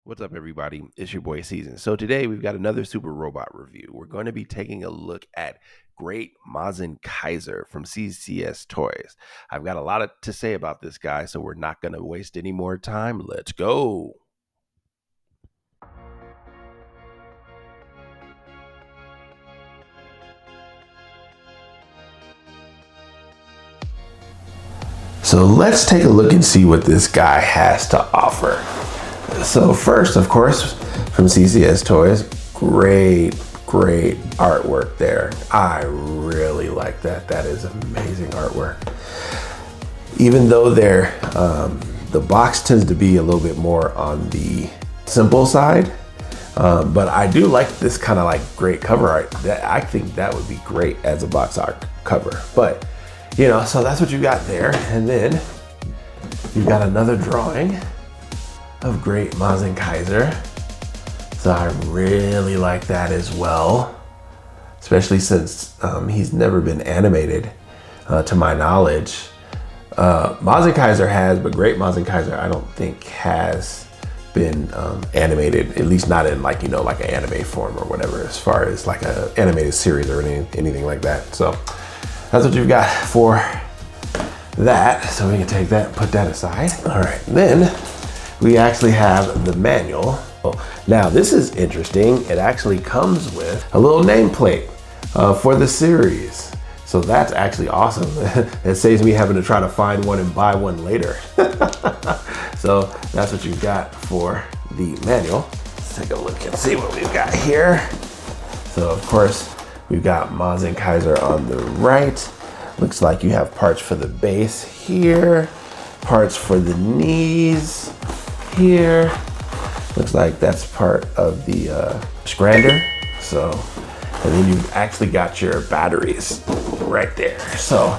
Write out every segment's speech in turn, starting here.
What's up, everybody? It's your boy Season. So today we've got another super robot review. We're going to be taking a look at Great Mazinkaiser from CCS Toys. I've got a lot to say about this guy, so we're not going to waste any more time. Let's go. So let's take a look and see what this guy has to offer. So first, of course, from CCS Toys, great artwork there. I really like that. That is amazing artwork. Even though the box tends to be a little bit more on the simple side, but I do like this kind of like great cover art. I think that would be great as a box art cover. But you know, so that's what you got there, and then you've got another drawing of Great Mazinkaiser. So I really like that as well, especially since he's never been animated to my knowledge. Mazinkaiser has, but Great Mazinkaiser I don't think has been animated, at least not in like, you know, like an anime form or whatever, as far as like an animated series or anything like that. So that's what you've got for that. So we can take that and put that aside. All right, then we actually have the manual. Now this is interesting. It actually comes with a little nameplate for the series. So that's actually awesome. It saves me having to try to find one and buy one later. So that's what you've got for the manual. Let's take a look and see what we've got here. So of course, we've got Mazinkaiser on the right. Looks like you have parts for the base here, parts for the knees here. Looks like that's part of the scrander. So, and then you've actually got your batteries right there. So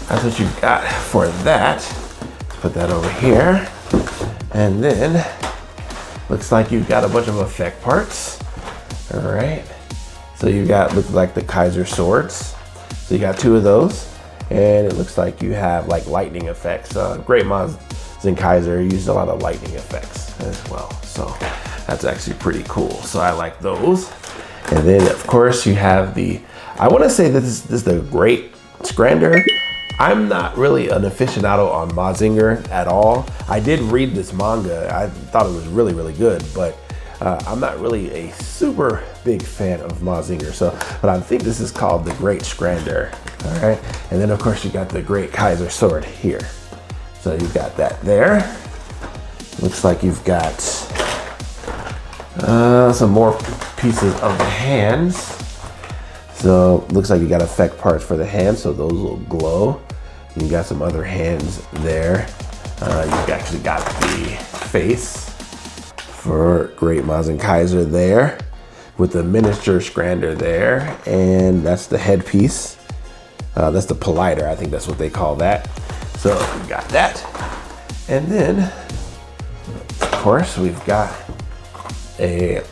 that's what you've got for that. Let's put that over here. And then looks like you've got a bunch of effect parts. All right. So you got, looks like the Kaiser swords. So you got two of those, and it looks like you have like lightning effects. Great Mazinkaiser used a lot of lightning effects as well. So that's actually pretty cool. So I like those. And then of course you have I want to say this is the Great Scrander. I'm not really an aficionado on Mazinger at all. I did read this manga. I thought it was really good, but I'm not really a super big fan of Mazinger, but I think this is called the Great Scrander. All right, and then of course you got the Great Kaiser sword here. So you've got that there. Looks like you've got some more pieces of the hands. So looks like you got effect parts for the hands, so those will glow. You got some other hands there. You've actually got the face for Great Mazinkaiser there, with the miniature scrander there, and that's the headpiece. That's the politer, I think that's what they call that. So we got that. And then, of course, we've got a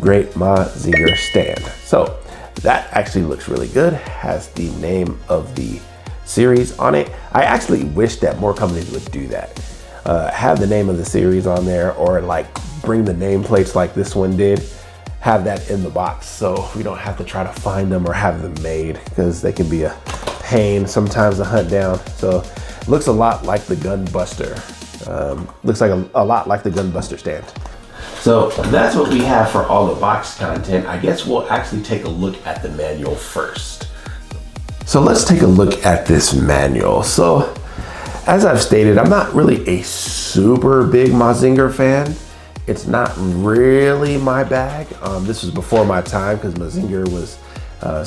Great Mazinger stand. So that actually looks really good, has the name of the series on it. I actually wish that more companies would do that. Have the name of the series on there, or like bring the nameplates like this one did, have that in the box so we don't have to try to find them or have them made, because they can be a pain sometimes to hunt down. So it looks a lot like the Gunbuster. Looks like a lot like the Gunbuster stand. So that's what we have for all the box content. I guess we'll actually take a look at the manual first. So let's take a look at this manual. So as I've stated, I'm not really a super big Mazinger fan. It's not really my bag. This was before my time, because Mazinger was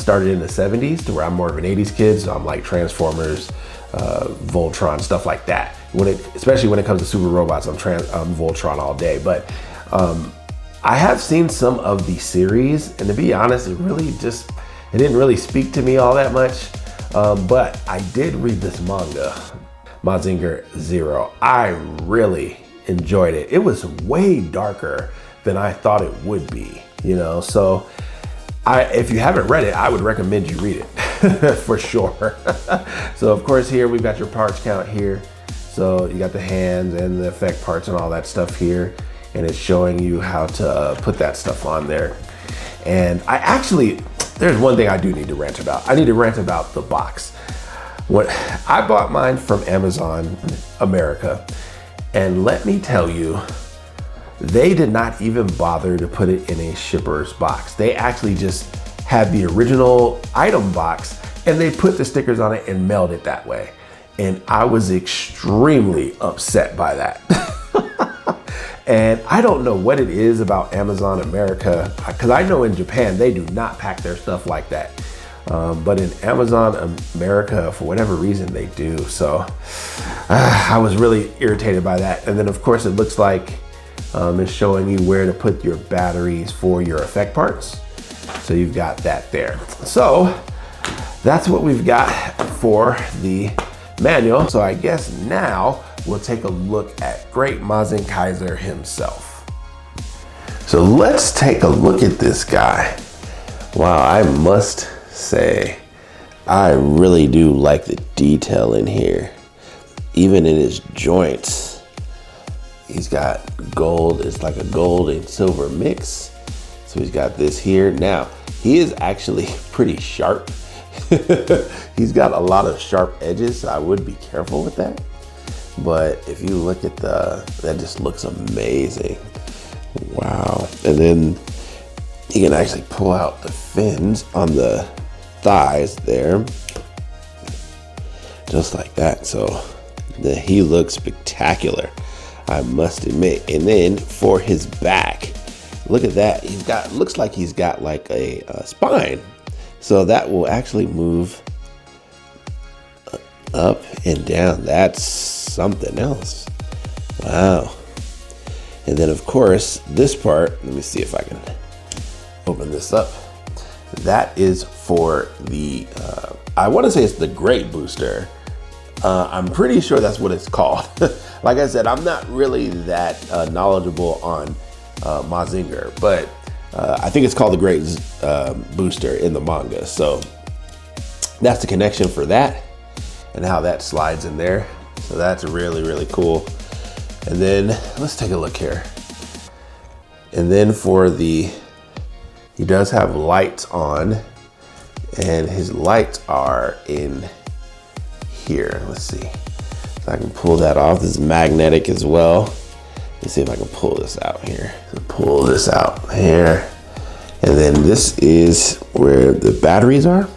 started in the 70s, to where I'm more of an 80s kid. So I'm like Transformers, Voltron, stuff like that. Especially when it comes to super robots, I'm Voltron all day. But I have seen some of the series, and to be honest, it didn't really speak to me all that much. But I did read this manga, Mazinger Zero. I really enjoyed it. It was way darker than I thought it would be, you know. So if you haven't read it, I would recommend you read it for sure. So of course here we've got your parts count here. So you got the hands and the effect parts and all that stuff here. and it's showing you how to put that stuff on there. And there's one thing I do need to rant about. I need to rant about the box. When I bought mine from Amazon America, and let me tell you, they did not even bother to put it in a shipper's box. They actually just had the original item box and they put the stickers on it and mailed it that way. And I was extremely upset by that. And I don't know what it is about Amazon America, because I know in Japan, they do not pack their stuff like that. But in Amazon America, for whatever reason, they do. So I was really irritated by that. And then of course, it looks like it's showing you where to put your batteries for your effect parts. So you've got that there. So that's what we've got for the manual. So I guess now we'll take a look at Great Mazinkaiser himself. So let's take a look at this guy. Wow, I must say, I really do like the detail in here. Even in his joints, he's got gold. It's like a gold and silver mix. So he's got this here. Now, he is actually pretty sharp. He's got a lot of sharp edges, so I would be careful with that. But if you look at that just looks amazing. Wow. And then you can actually pull out the fins on the thighs there. Just like that. So he looks spectacular, I must admit. And then for his back, look at that. Looks like he's got like a spine. So that will actually move up and down. That's something else. Wow. And then of course, this part, let me see if I can open this up. That is for the, I want to say it's the Great Booster. I'm pretty sure that's what it's called. Like I said, I'm not really that knowledgeable on Mazinger, but I think it's called the Great Booster in the manga. So that's the connection for that and how that slides in there. So that's really, really cool. And then let's take a look here. And then for he does have lights on, and his lights are in here. Let's see if I can pull that off. This is magnetic as well. Let's see if I can pull this out here. So pull this out here. And then this is where the batteries are.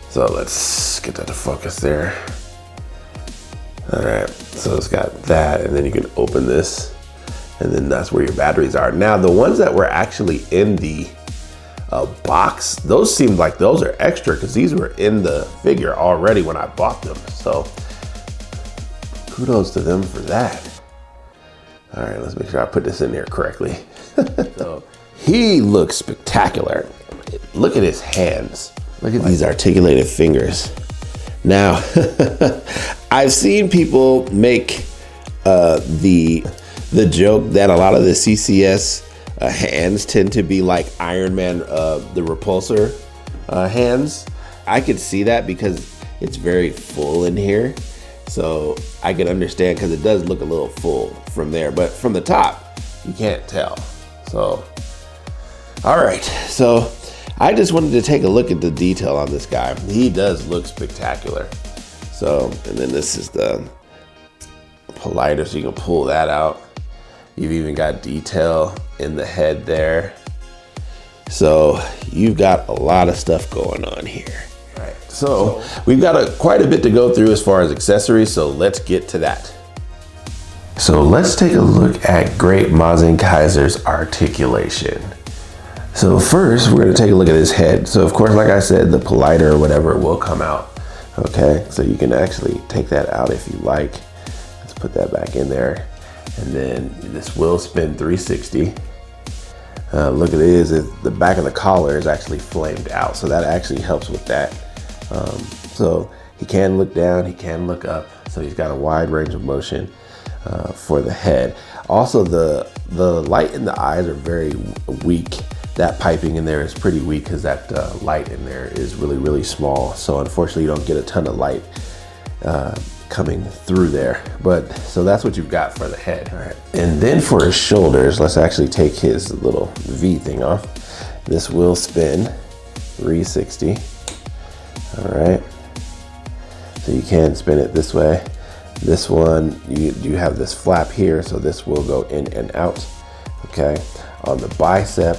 So let's get that to focus there. All right, so it's got that, and then you can open this, and then that's where your batteries are. Now, the ones that were actually in the box, those seemed like those are extra because these were in the figure already when I bought them. So kudos to them for that. All right, let's make sure I put this in there correctly. So he looks spectacular. Look at his hands. Look at these articulated fingers. Now, I've seen people make the joke that a lot of the CCS hands tend to be like Iron Man, the repulsor hands. I could see that because it's very full in here. So I can understand, because it does look a little full from there, but from the top, you can't tell. So, all right. So I just wanted to take a look at the detail on this guy. He does look spectacular. So, and then this is the politer, so you can pull that out. You've even got detail in the head there. So you've got a lot of stuff going on here. All right, so we've got quite a bit to go through as far as accessories, so let's get to that. So let's take a look at Great Mazinkaiser's articulation. So first, we're gonna take a look at his head. So of course, like I said, the politer or whatever will come out. Okay, so you can actually take that out if you like. Let's put that back in there. And then this will spin 360. Look at it, the back of the collar is actually flamed out. So that actually helps with that. So he can look down, he can look up. So he's got a wide range of motion for the head. Also, the light in the eyes are very weak. That piping in there is pretty weak because that light in there is really, really small. So unfortunately, you don't get a ton of light coming through there. But so that's what you've got for the head. All right. And then for his shoulders, let's actually take his little V thing off. This will spin 360. All right. So you can spin it this way. This one, you have this flap here, so this will go in and out. Okay. On the bicep,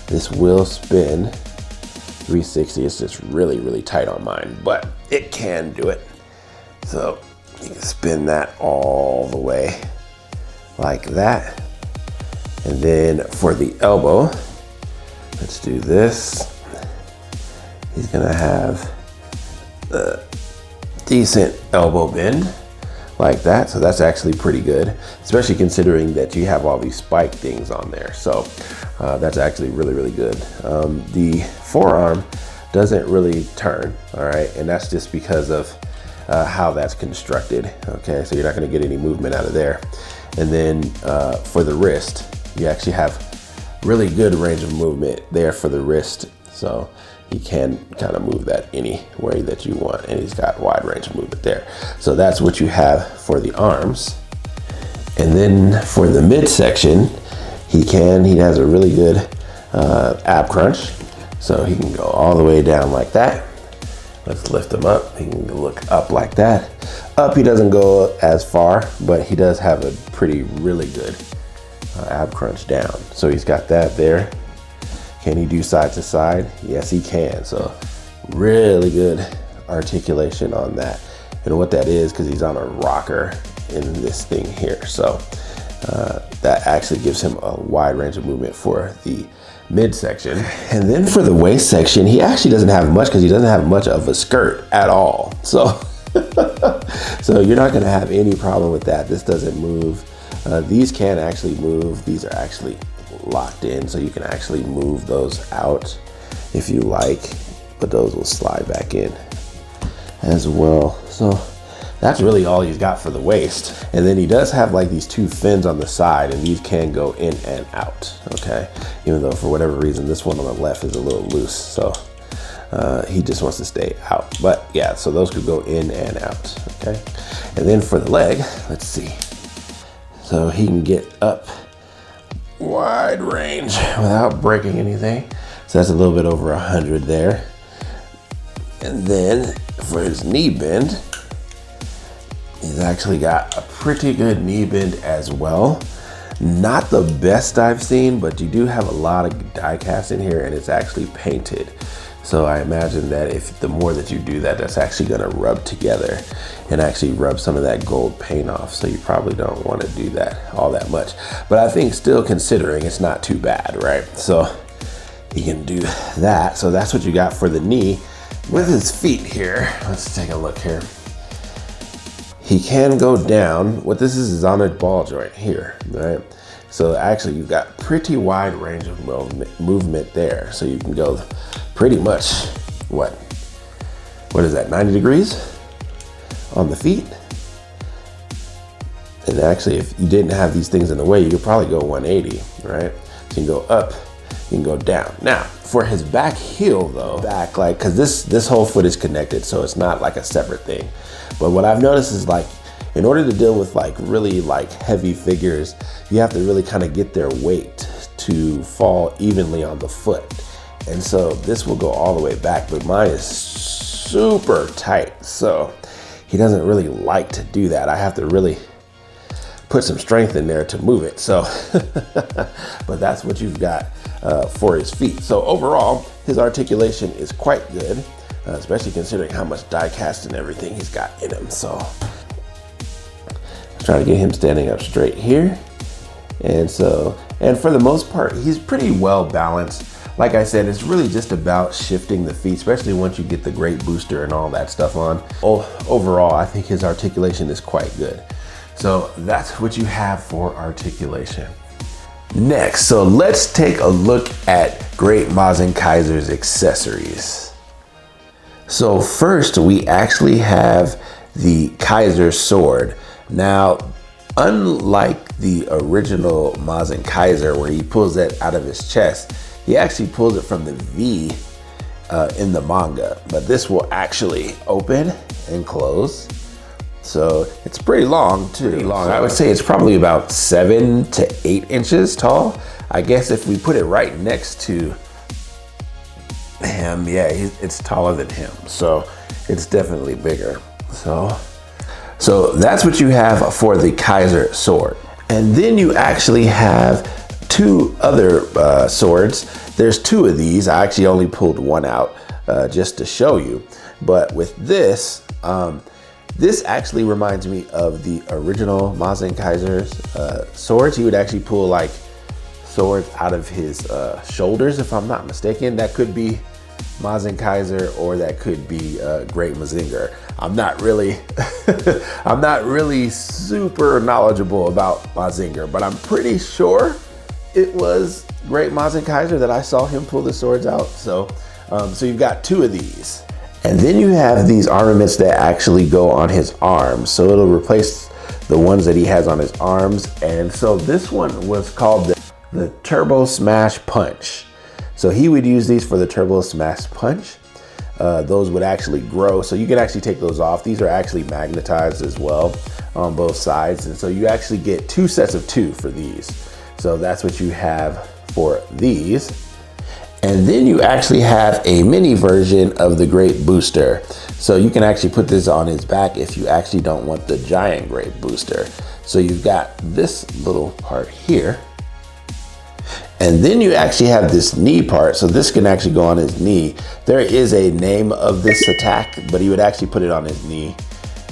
this will spin 360. It's just really, really tight on mine, but it can do it. So you can spin that all the way like that. And then for the elbow, let's do this. He's gonna have a decent elbow bend like that. So that's actually pretty good, especially considering that you have all these spike things on there. So that's actually really, really good. The forearm doesn't really turn, all right? And that's just because of how that's constructed, okay? So you're not gonna get any movement out of there. And then for the wrist, you actually have really good range of movement there for the wrist. So he can kind of move that any way that you want, and he's got wide range of movement there. So that's what you have for the arms. And then for the midsection, he has a really good ab crunch. So he can go all the way down like that. Let's lift him up. He can look up like that. Up, he doesn't go as far, but he does have a really good ab crunch down. So he's got that there. Can he do side to side? Yes, he can. So really good articulation on that. And what that is, because he's on a rocker in this thing here. So that actually gives him a wide range of movement for the midsection. And then for the waist section, he actually doesn't have much because he doesn't have much of a skirt at all. So, so you're not gonna have any problem with that. This doesn't move. These can actually move. These are actually locked in, so you can actually move those out if you like, but those will slide back in as well. So that's really all he's got for the waist. And then he does have like these two fins on the side, and these can go in and out, okay? Even though for whatever reason, this one on the left is a little loose, so he just wants to stay out. But yeah, so those could go in and out, okay? And then for the leg, let's see. So he can get up wide range without breaking anything. So that's a little bit over 100 there. And then for his knee bend, he's actually got a pretty good knee bend as well. Not the best I've seen, but you do have a lot of die cast in here, and it's actually painted. So I imagine that if the more that you do that, that's actually gonna rub together and actually rub some of that gold paint off. So you probably don't wanna do that all that much. But I think still considering, it's not too bad, right? So you can do that. So that's what you got for the knee. With his feet here, let's take a look here. He can go down. What this is on a ball joint here, right? So actually you've got pretty wide range of movement there. So you can go pretty much, what is that, 90 degrees on the feet? And actually, if you didn't have these things in the way, you could probably go 180, right? So you can go up, you can go down. Now, for his back heel though, cause this whole foot is connected, so it's not like a separate thing. But what I've noticed is like, in order to deal with like really like heavy figures, you have to really kind of get their weight to fall evenly on the foot. And so this will go all the way back, but mine is super tight. So he doesn't really like to do that. I have to really put some strength in there to move it. So, but that's what you've got for his feet. So overall, his articulation is quite good, especially considering how much die cast and everything he's got in him. So I'm trying to get him standing up straight here. And for the most part, he's pretty well balanced. Like I said, it's really just about shifting the feet, especially once you get the great booster and all that stuff on. Overall, I think his articulation is quite good. So that's what you have for articulation. Next, so let's take a look at Great Mazinkaiser's accessories. So first, we actually have the Kaiser sword. Now, unlike the original Mazinkaiser where he pulls that out of his chest, he actually pulls it from the V in the manga, but this will actually open and close So it's pretty long too. Pretty long. I would say it's probably about 7 to 8 inches tall. I guess if we put it right next to him, yeah, it's taller than him. So it's definitely bigger. So that's what you have for the Kaiser sword. And then you actually have 2 other swords. There's 2 of these. I actually only pulled one out just to show you. But with this, this actually reminds me of the original Mazinkaiser's swords. He would actually pull like swords out of his shoulders, if I'm not mistaken. That could be Mazinkaiser, or that could be Great Mazinger. I'm not really super knowledgeable about Mazinger, but I'm pretty sure it was Great Mazinkaiser that I saw him pull the swords out. So you've got 2 of these. And then you have these armaments that actually go on his arms. So it'll replace the ones that he has on his arms. And so this one was called the Turbo Smash Punch. So he would use these for the Turbo Smash Punch. Those would actually grow. So you can actually take those off. These are actually magnetized as well on both sides. And so you actually get 2 sets of 2 for these. So that's what you have for these. And then you actually have a mini version of the Great Booster. So you can actually put this on his back if you actually don't want the giant Great Booster. So you've got this little part here. And then you actually have this knee part. So this can actually go on his knee. There is a name of this attack, but he would actually put it on his knee.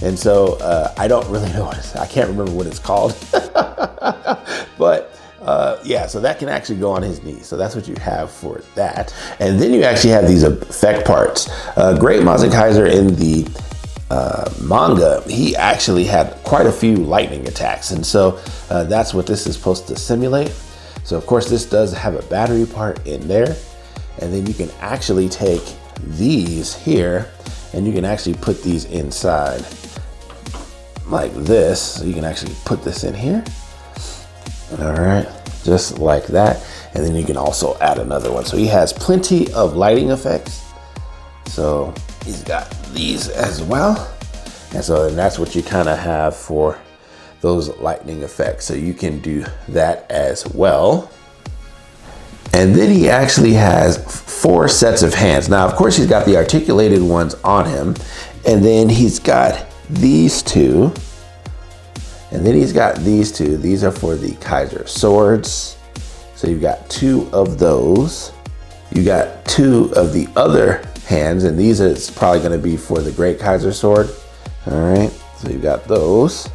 And so I don't really know I can't remember what it's called. But yeah, so that can actually go on his knee. So that's what you have for that. And then you actually have these effect parts. Great Mazinkaiser in the manga, he actually had quite a few lightning attacks. And so that's what this is supposed to simulate. So of course this does have a battery part in there. And then you can actually take these here and you can actually put these inside like this. So you can actually put this in here. All right, just like that. And then you can also add another one. So he has plenty of lighting effects. So he's got these as well. And so that's what you kind of have for those lightning effects. So you can do that as well. And then he actually has 4 sets of hands. Now, of course, he's got the articulated ones on him. And then he's got these 2. And then he's got these 2. These are for the Kaiser swords. So you've got 2 of those. You got 2 of the other hands, and these are probably going to be for the Great Kaiser sword. All right, so you've got those.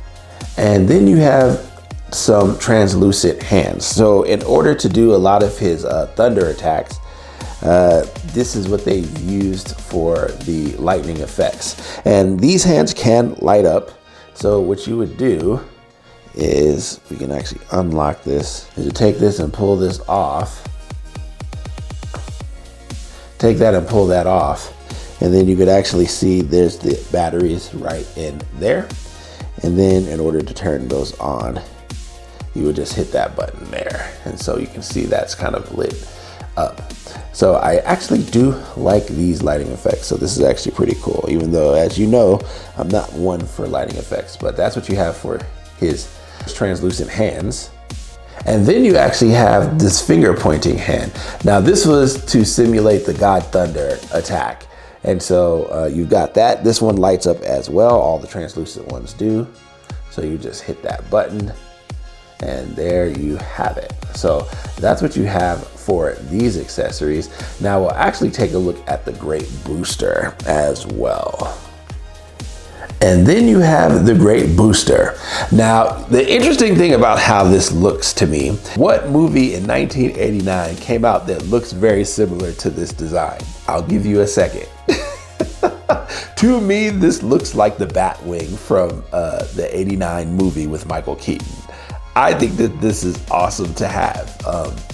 And then you have some translucent hands. So in order to do a lot of his thunder attacks, this is what they've used for the lightning effects. And these hands can light up. So what you would do is, we can actually unlock this, is you take this and pull this off. Take that and pull that off. And then you could actually see there's the batteries right in there. And then in order to turn those on, you would just hit that button there. And so you can see that's kind of lit up. So I actually do like these lighting effects. So this is actually pretty cool, even though, as you know, I'm not one for lighting effects, but that's what you have for his translucent hands. And then you actually have this finger pointing hand. Now this was to simulate the God Thunder attack. And so you've got that. This one lights up as well. All the translucent ones do. So you just hit that button and there you have it. So that's what you have for these accessories. Now we'll actually take a look at the Great Booster as well. And then you have the Great Booster. Now, the interesting thing about how this looks to me, what movie in 1989 came out that looks very similar to this design? I'll give you a second. To me, this looks like the Batwing from the 89 movie with Michael Keaton. I think that this is awesome to have.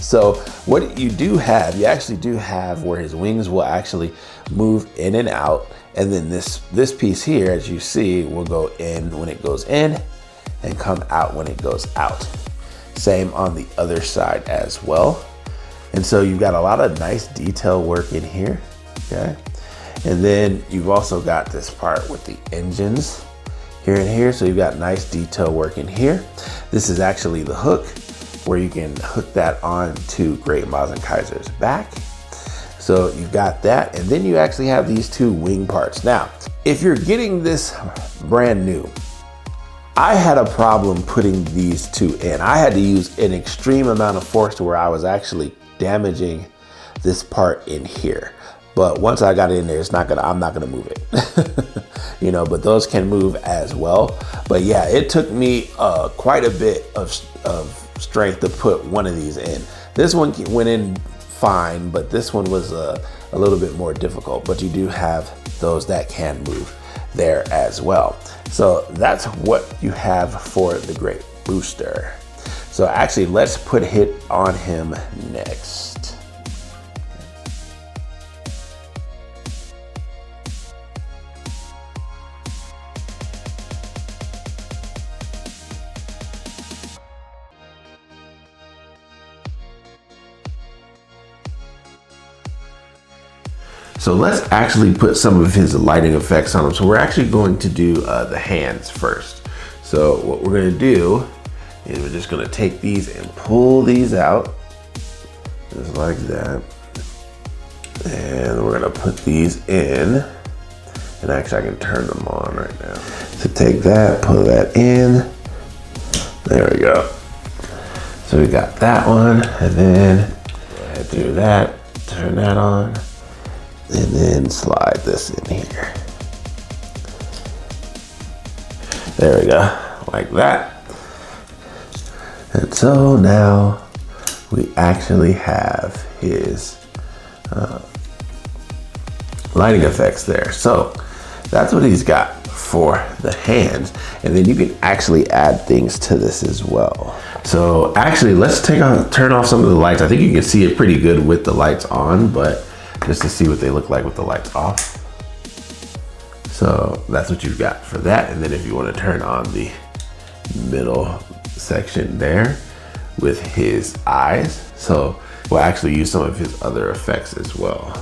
So what you do have, you actually do have where his wings will actually move in and out. And then this piece here, as you see, will go in when it goes in and come out when it goes out. Same on the other side as well. And so you've got a lot of nice detail work in here, okay? And then you've also got this part with the engines here and here. So you've got nice detail work in here. This is actually the hook where you can hook that on to Great Mazinkaiser's back. So you've got that, and then you actually have these two wing parts. Now, if you're getting this brand new, I had a problem putting these two in. I had to use an extreme amount of force to where I was actually damaging this part in here. But once I got it in there, I'm not gonna move it. You know, but those can move as well. But yeah, it took me quite a bit of strength to put one of these in. This one went in fine, but this one was a little bit more difficult. But you do have those that can move there as well. So that's what you have for the Great Booster. So actually, let's put it on him next. So let's actually put some of his lighting effects on him. So we're actually going to do the hands first. So what we're gonna do is we're just gonna take these and pull these out, just like that. And we're gonna put these in. And actually I can turn them on right now. So take that, pull that in. There we go. So we got that one, and then go ahead and do that, turn that on. And then slide this in here. There we go, like that. And so now we actually have his lighting effects there. So that's what he's got for the hands. And then you can actually add things to this as well. So actually, let's turn off some of the lights. I think you can see it pretty good with the lights on, but just to see what they look like with the lights off. So that's what you've got for that. And then if you want to turn on the middle section there with his eyes. So we'll actually use some of his other effects as well.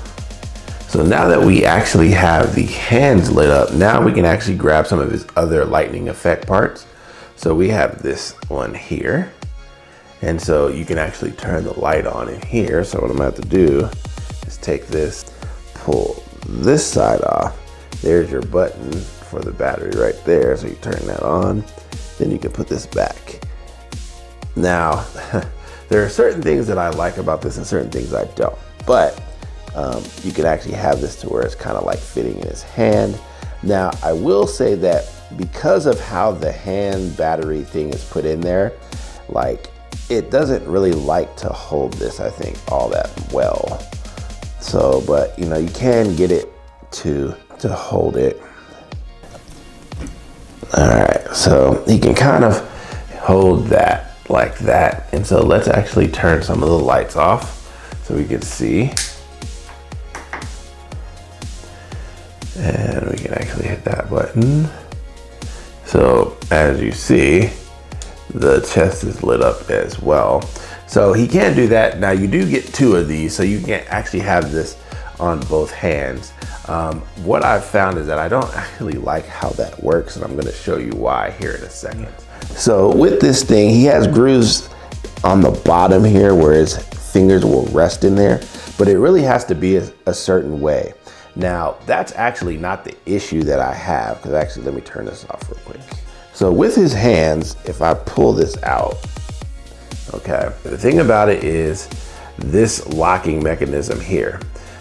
So now that we actually have the hands lit up, now we can actually grab some of his other lightning effect parts. So we have this one here. And so you can actually turn the light on in here. So what I'm gonna have to do is take this, pull this side off. There's your button for the battery right there. So you turn that on, then you can put this back. Now, there are certain things that I like about this and certain things I don't, but you can actually have this to where it's kind of like fitting in his hand. Now, I will say that because of how the hand battery thing is put in there, like it doesn't really like to hold this, I think, all that well. So, but you know, you can get it to hold it. All right, so you can kind of hold that like that. And so let's actually turn some of the lights off so we can see. And we can actually hit that button. So as you see, the chest is lit up as well. So he can do that. Now you do get two of these, so you can actually have this on both hands. What I've found is that I don't actually like how that works, and I'm gonna show you why here in a second. So with this thing, he has grooves on the bottom here where his fingers will rest in there, but it really has to be a certain way. Now, that's actually not the issue that I have, because actually, let me turn this off real quick. So with his hands, if I pull this out, okay, the thing about it is this locking mechanism here.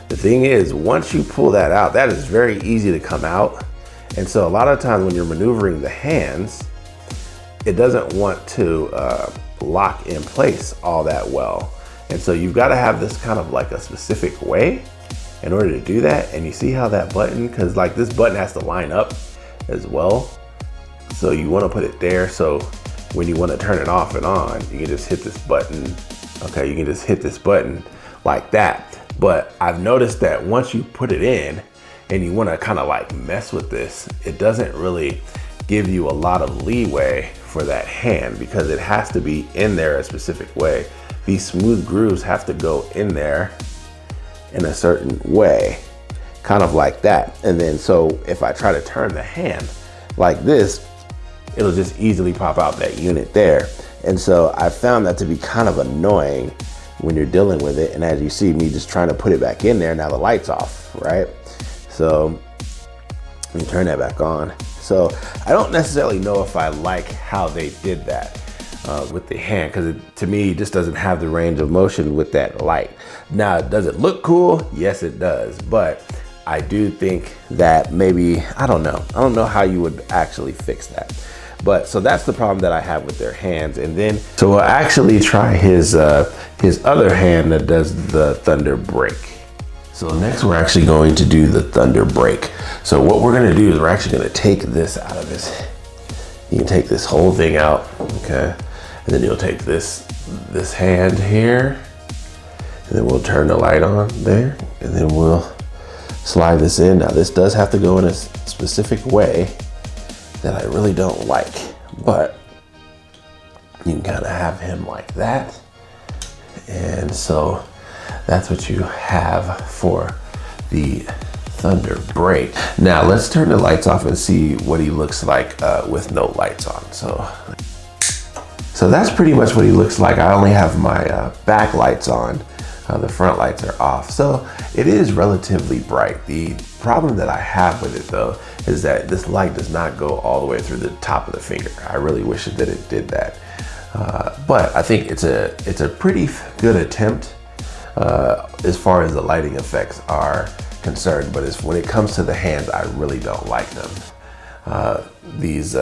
The thing is, once you pull that out, that is very easy to come out. And so a lot of times when you're maneuvering the hands, it doesn't want to lock in place all that well. And so you've got to have this kind of like a specific way in order to do that. And you see how that button, because like this button has to line up as well. So you want to put it there. So when you want to turn it off and on, you can just hit this button. Okay, you can just hit this button like that. But I've noticed that once you put it in and you want to kind of like mess with this, it doesn't really give you a lot of leeway for that hand, because it has to be in there a specific way. These smooth grooves have to go in there in a certain way, kind of like that. And then so if I try to turn the hand, like this, it'll just easily pop out that unit there. And so I found that to be kind of annoying when you're dealing with it. And as you see me just trying to put it back in there, now the light's off, right? So let me turn that back on. So I don't necessarily know if I like how they did that with the hand, because to me, it just doesn't have the range of motion with that light. Now, does it look cool? Yes, it does. But I do think that maybe, I don't know how you would actually fix that. But so that's the problem that I have with their hands. And then, so we'll actually try his other hand that does the thunder break. So next we're actually going to do the thunder break. So what we're gonna do is we're actually gonna take this out of his, you can take this whole thing out, okay? And then you'll take this hand here, and then we'll turn the light on there, and then we'll slide this in. Now this does have to go in a specific way that I really don't like, but you can kind of have him like that. And so that's what you have for the thunder break. Now let's turn the lights off and see what he looks like with no lights on. So that's pretty much what he looks like. I only have my back lights on. The front lights are off. So it is relatively bright. The problem that I have with it though is that this light does not go all the way through the top of the finger. I really wish that it did that. But I think it's a pretty good attempt as far as the lighting effects are concerned. But when it comes to the hands, I really don't like them. These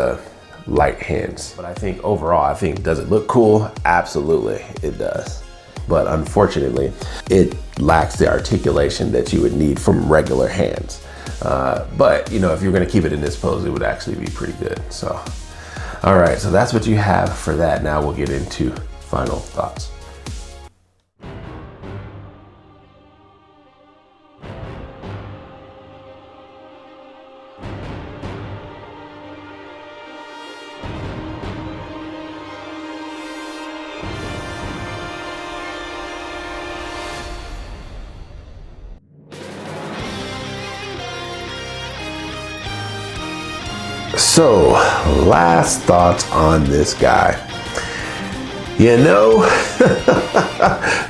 light hands. But I think overall, does it look cool? Absolutely, it does. But unfortunately, it lacks the articulation that you would need from regular hands. But you know, if you're gonna keep it in this pose, it would actually be pretty good. So, all right, so that's what you have for that. Now we'll get into final thoughts. So, last thoughts on this guy. You know,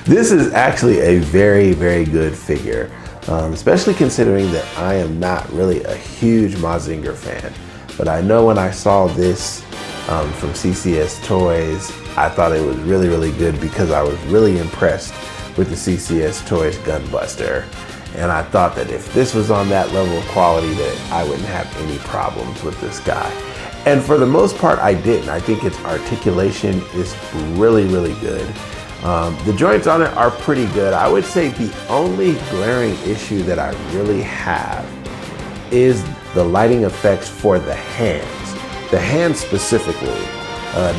this is actually a very, very good figure, especially considering that I am not really a huge Mazinger fan. But I know when I saw this from CCS Toys, I thought it was really, really good because I was really impressed with the CCS Toys Gunbuster. And I thought that if this was on that level of quality, that I wouldn't have any problems with this guy. And for the most part, I didn't. I think its articulation is really, really good. The joints on it are pretty good. I would say the only glaring issue that I really have is the lighting effects for the hands. The hands specifically.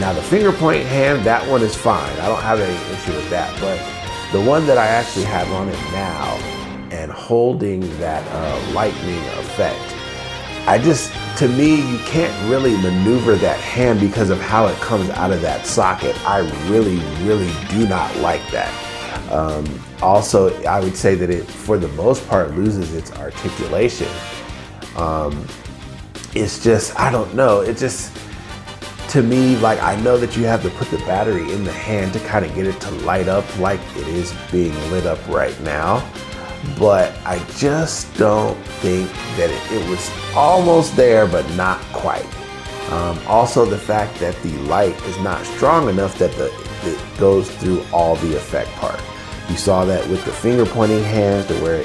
Now the finger point hand, that one is fine. I don't have any issue with that. But the one that I actually have on it now, and holding that lightning effect, to me, you can't really maneuver that hand because of how it comes out of that socket. I really, really do not like that. Also, I would say that it, for the most part, loses its articulation. It's just, I don't know, it just, to me, like, I know that you have to put the battery in the hand to kind of get it to light up like it is being lit up right now. But I just don't think that it was almost there, but not quite. Also, the fact that the light is not strong enough that it goes through all the effect part. You saw that with the finger pointing hands, to where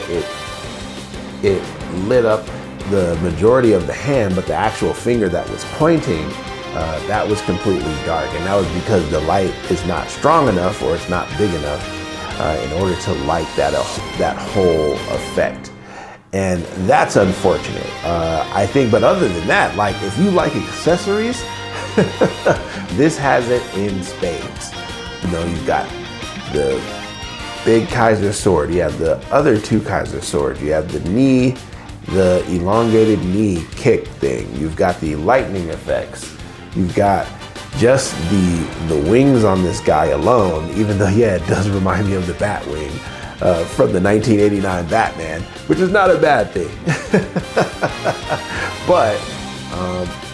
it lit up the majority of the hand, but the actual finger that was pointing, that was completely dark. And that was because the light is not strong enough, or it's not big enough in order to light that whole effect. And that's unfortunate, I think. But other than that, like, if you like accessories, this has it in spades. You know, you've got the big Kaiser sword, you have the other two Kaiser swords, you have the knee, the elongated knee kick thing, you've got the lightning effects, you've got just the wings on this guy alone, even though, yeah, it does remind me of the Batwing from the 1989 Batman, which is not a bad thing. But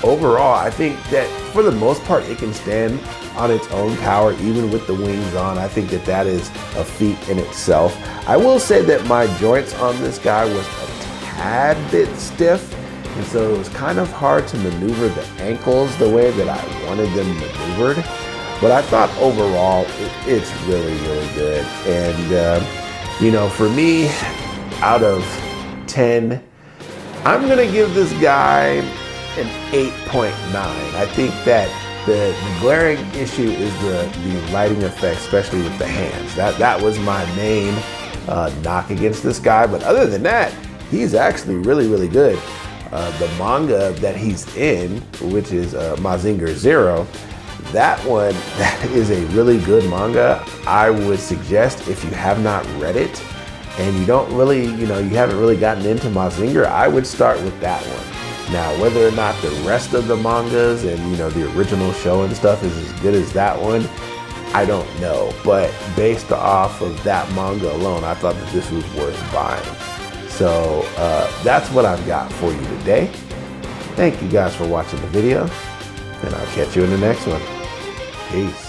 Overall, I think that for the most part, it can stand on its own power, even with the wings on. I think that that is a feat in itself. I will say that my joints on this guy was a tad bit stiff, and so it was kind of hard to maneuver the ankles the way that I wanted them maneuvered. But I thought overall, it's really, really good. And, you know, for me, out of 10, I'm gonna give this guy an 8.9. I think that the glaring issue is the lighting effect, especially with the hands. That was my main knock against this guy. But other than that, he's actually really, really good. The manga that he's in, which is Mazinger 0, that one, that is a really good manga. I would suggest, if you have not read it and you don't really, you haven't really gotten into Mazinger, I would start with that one. Now, whether or not the rest of the mangas and, the original show and stuff is as good as that one, I don't know. But based off of that manga alone, I thought that this was worth buying. So that's what I've got for you today. Thank you guys for watching the video, and I'll catch you in the next one. Peace.